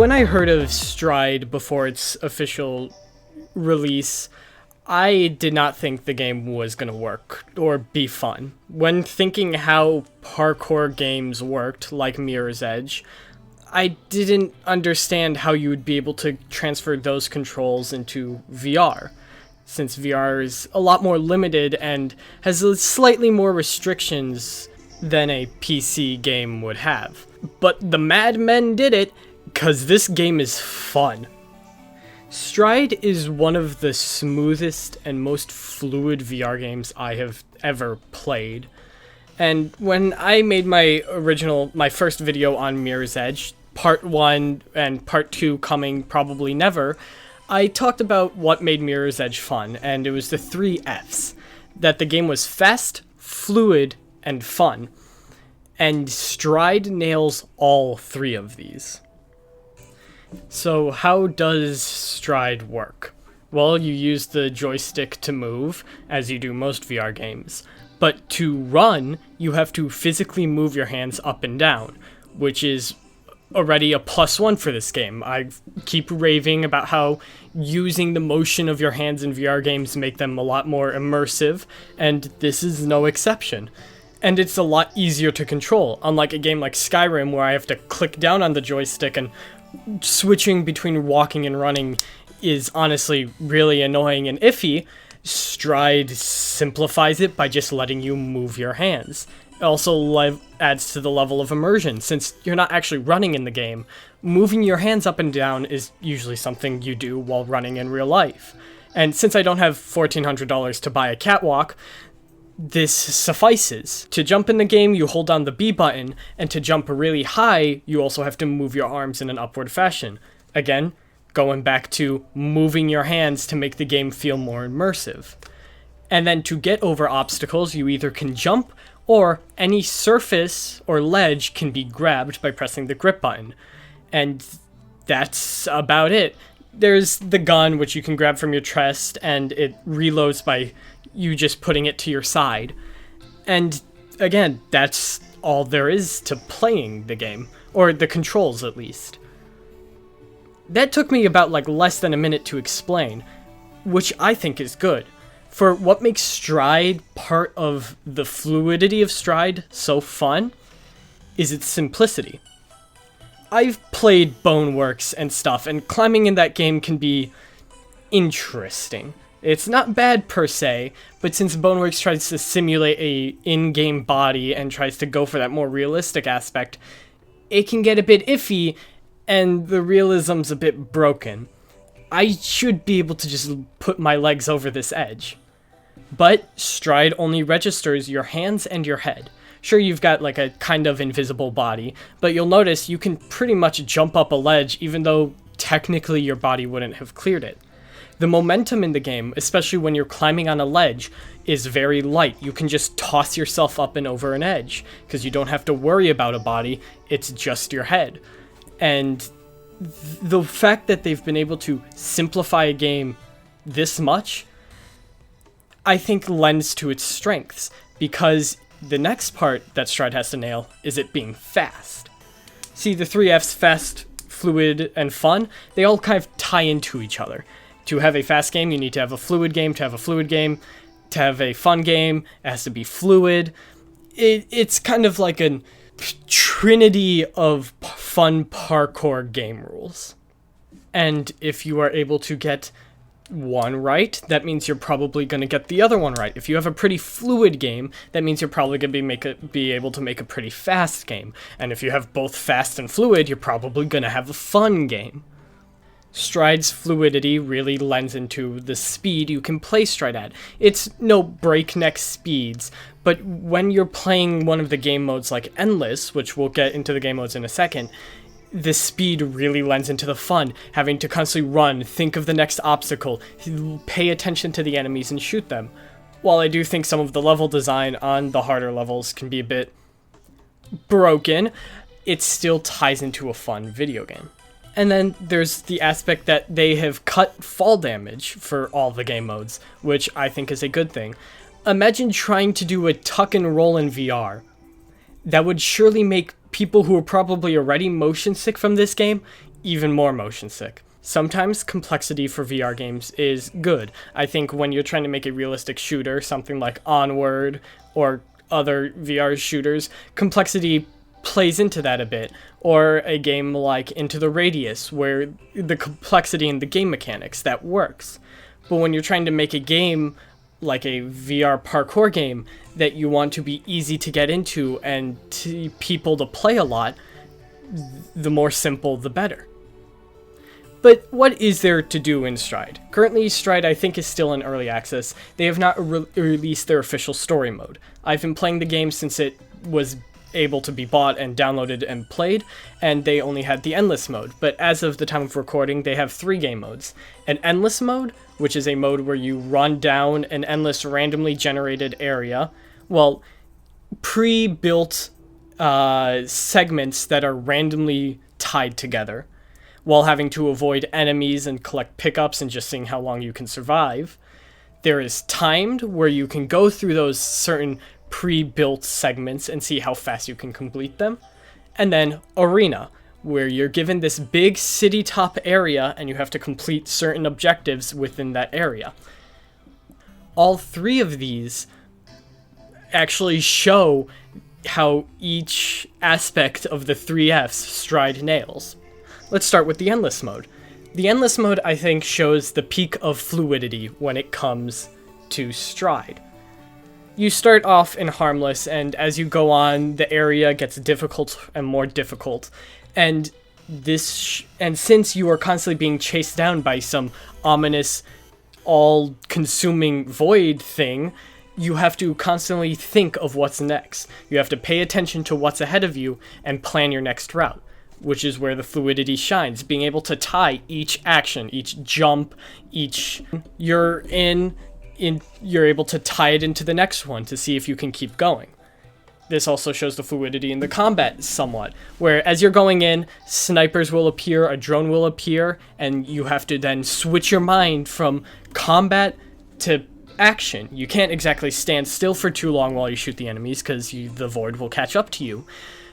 When I heard of Stride before its official release, I did not think the game was going to work or be fun. When thinking how parkour games worked, like Mirror's Edge, I didn't understand how you would be able to transfer those controls into VR, since VR is a lot more limited and has slightly more restrictions than a PC game would have. But the madmen did it, because this game is fun. Stride is one of the smoothest and most fluid VR games I have ever played. And when I made my first video on Mirror's Edge, part 1 and part 2 coming probably never, I talked about what made Mirror's Edge fun, and it was the 3 Fs. That the game was fast, fluid, and fun. And Stride nails all 3 of these. So how does Stride work? Well, you use the joystick to move, as you do most VR games. But to run, you have to physically move your hands up and down, which is already a +1 for this game. I keep raving about how using the motion of your hands in VR games make them a lot more immersive, and this is no exception. And it's a lot easier to control, unlike a game like Skyrim where I have to click down on the joystick and switching between walking and running is honestly really annoying and iffy. Stride simplifies it by just letting you move your hands. It also adds to the level of immersion, since you're not actually running in the game. Moving your hands up and down is usually something you do while running in real life. And since I don't have $1,400 to buy a catwalk, this suffices. To jump in the game, you hold down the B button, and to jump really high, you also have to move your arms in an upward fashion. Again, going back to moving your hands to make the game feel more immersive. And then to get over obstacles, you either can jump, or any surface or ledge can be grabbed by pressing the grip button. And that's about it. There's the gun, which you can grab from your chest, and it reloads by you just putting it to your side. And again, that's all there is to playing the game, or the controls at least. That took me about less than a minute to explain, which I think is good. For what makes Stride part of the fluidity of Stride so fun is its simplicity. I've played Boneworks and stuff, and climbing in that game can be interesting. It's not bad per se, but since Boneworks tries to simulate a in-game body and tries to go for that more realistic aspect, it can get a bit iffy, and the realism's a bit broken. I should be able to just put my legs over this edge. But Stride only registers your hands and your head. Sure, you've got a kind of invisible body, but you'll notice you can pretty much jump up a ledge even though technically your body wouldn't have cleared it. The momentum in the game, especially when you're climbing on a ledge, is very light. You can just toss yourself up and over an edge, because you don't have to worry about a body, it's just your head. And the fact that they've been able to simplify a game this much, I think lends to its strengths, because the next part that Stride has to nail is it being fast. See, the 3 Fs, fast, fluid, and fun, they all kind of tie into each other. To have a fast game, you need to have a fluid game. To have a fluid game, to have a fun game, it has to be fluid. It's kind of like a trinity of fun parkour game rules. And if you are able to get one right, that means you're probably going to get the other one right. If you have a pretty fluid game, that means you're probably going to be able to make a pretty fast game. And if you have both fast and fluid, you're probably going to have a fun game. Stride's fluidity really lends into the speed you can play Stride at. It's no breakneck speeds, but when you're playing one of the game modes like Endless, which we'll get into the game modes in a second, the speed really lends into the fun, having to constantly run, think of the next obstacle, pay attention to the enemies and shoot them. While I do think some of the level design on the harder levels can be a bit broken, it still ties into a fun video game. And then there's the aspect that they have cut fall damage for all the game modes, which I think is a good thing. Imagine trying to do a tuck and roll in VR. That would surely make people who are probably already motion sick from this game even more motion sick. Sometimes complexity for VR games is good. I think when you're trying to make a realistic shooter, something like Onward or other VR shooters, complexity plays into that a bit. Or a game like Into the Radius, where the complexity in the game mechanics, that works. But when you're trying to make a game like a VR parkour game that you want to be easy to get into and people to play a lot, the more simple the better. But what is there to do in Stride? Currently, Stride I think is still in early access. They have not released their official story mode. I've been playing the game since it was able to be bought and downloaded and played, and they only had the endless mode. But as of the time of recording, they have 3 game modes. An endless mode, which is a mode where you run down an endless randomly generated area. Well, pre-built segments that are randomly tied together, while having to avoid enemies and collect pickups and just seeing how long you can survive. There is timed, where you can go through those certain pre-built segments and see how fast you can complete them. And then arena, where you're given this big city top area and you have to complete certain objectives within that area. All 3 of these actually show how each aspect of the 3 Fs Stride nails. Let's start with the endless mode. The endless mode, I think, shows the peak of fluidity when it comes to Stride. You start off in harmless, and as you go on, the area gets difficult and more difficult. And since you are constantly being chased down by some ominous, all-consuming void thing, you have to constantly think of what's next. You have to pay attention to what's ahead of you and plan your next route, which is where the fluidity shines. Being able to tie each action, each jump, you're able to tie it into the next one to see if you can keep going. This also shows the fluidity in the combat somewhat, where as you're going in, snipers will appear, a drone will appear, and you have to then switch your mind from combat to action. You can't exactly stand still for too long while you shoot the enemies, because the void will catch up to you.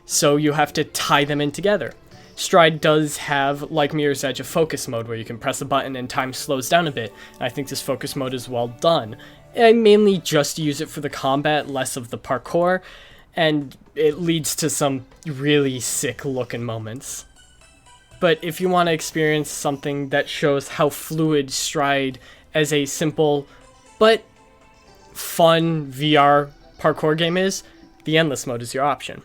So you have to tie them in together. Stride does have, like Mirror's Edge, a focus mode where you can press a button and time slows down a bit. And I think this focus mode is well done. I mainly just use it for the combat, less of the parkour, and it leads to some really sick looking moments. But if you want to experience something that shows how fluid Stride as a simple but fun VR parkour game is, the endless mode is your option.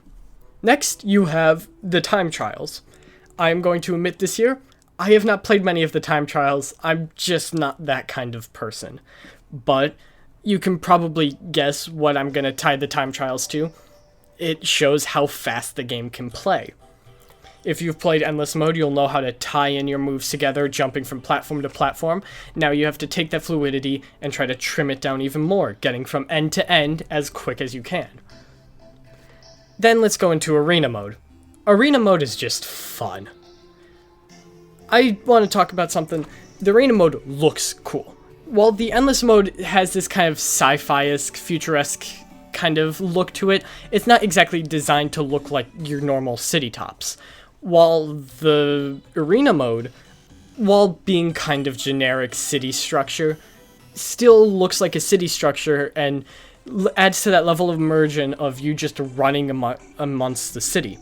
Next, you have the time trials. I am going to admit this here, I have not played many of the time trials. I'm just not that kind of person. But you can probably guess what I'm going to tie the time trials to. It shows how fast the game can play. If you've played endless mode, you'll know how to tie in your moves together, jumping from platform to platform. Now you have to take that fluidity and try to trim it down even more, getting from end to end as quick as you can. Then let's go into arena mode. Arena mode is just fun. I want to talk about something. The arena mode looks cool. While the endless mode has this kind of sci-fi-esque, futuresque kind of look to it, it's not exactly designed to look like your normal city tops. While the arena mode, while being kind of generic city structure, still looks like a city structure and adds to that level of immersion of you just running amongst the city.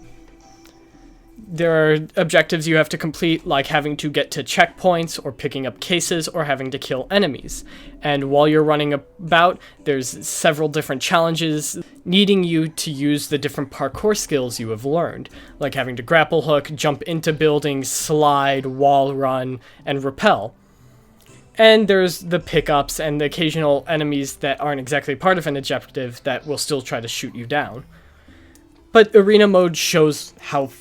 There are objectives you have to complete, like having to get to checkpoints, or picking up cases, or having to kill enemies. And while you're running about, there's several different challenges needing you to use the different parkour skills you have learned, like having to grapple hook, jump into buildings, slide, wall run, and rappel. And there's the pickups and the occasional enemies that aren't exactly part of an objective that will still try to shoot you down. But arena mode shows how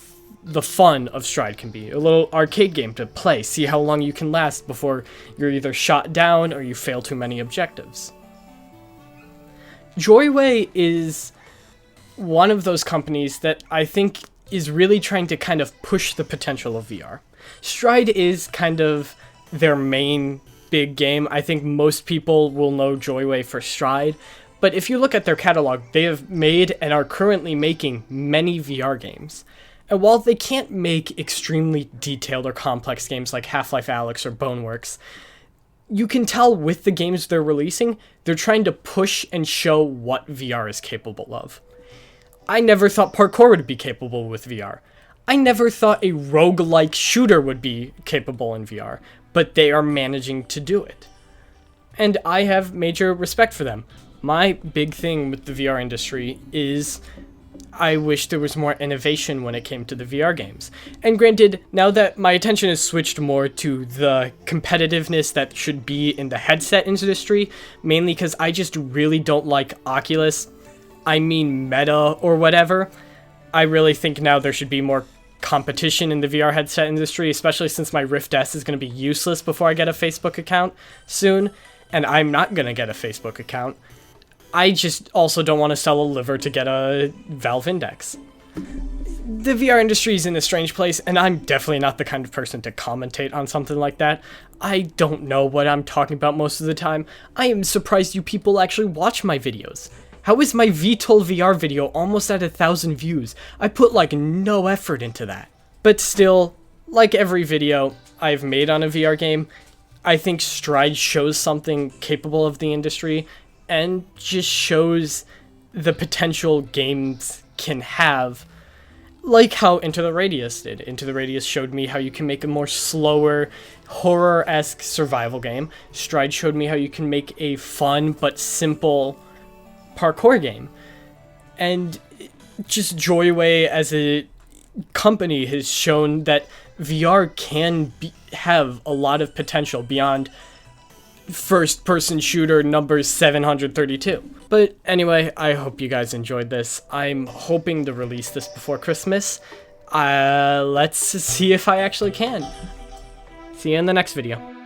the fun of Stride can be. A little arcade game to play, see how long you can last before you're either shot down or you fail too many objectives. Joyway is one of those companies that I think is really trying to kind of push the potential of VR. Stride is kind of their main big game. I think most people will know Joyway for Stride, but if you look at their catalog, they have made and are currently making many VR games. And while they can't make extremely detailed or complex games like Half-Life Alyx or Boneworks, you can tell with the games they're releasing, they're trying to push and show what VR is capable of. I never thought Parkour would be capable with VR. I never thought a roguelike shooter would be capable in VR, but they are managing to do it. And I have major respect for them. My big thing with the VR industry is I wish there was more innovation when it came to the VR games. And granted, now that my attention has switched more to the competitiveness that should be in the headset industry, mainly because I just really don't like Oculus, I mean Meta or whatever, I really think now there should be more competition in the VR headset industry, especially since my Rift S is going to be useless before I get a Facebook account soon, and I'm not going to get a Facebook account. I just also don't want to sell a liver to get a Valve Index. The VR industry is in a strange place, and I'm definitely not the kind of person to commentate on something like that. I don't know what I'm talking about most of the time. I am surprised you people actually watch my videos. How is my VTOL VR video almost at 1,000 views? I put like no effort into that. But still, like every video I've made on a VR game, I think Stride shows something capable of the industry, and just shows the potential games can have, like how Into the Radius did. Into the Radius showed me how you can make a more slower, horror-esque survival game. Stride showed me how you can make a fun but simple parkour game. And just Joyway as a company has shown that VR can have a lot of potential beyond first-person shooter number 732. But anyway, I hope you guys enjoyed this. I'm hoping to release this before Christmas. Let's see if I actually can. See you in the next video.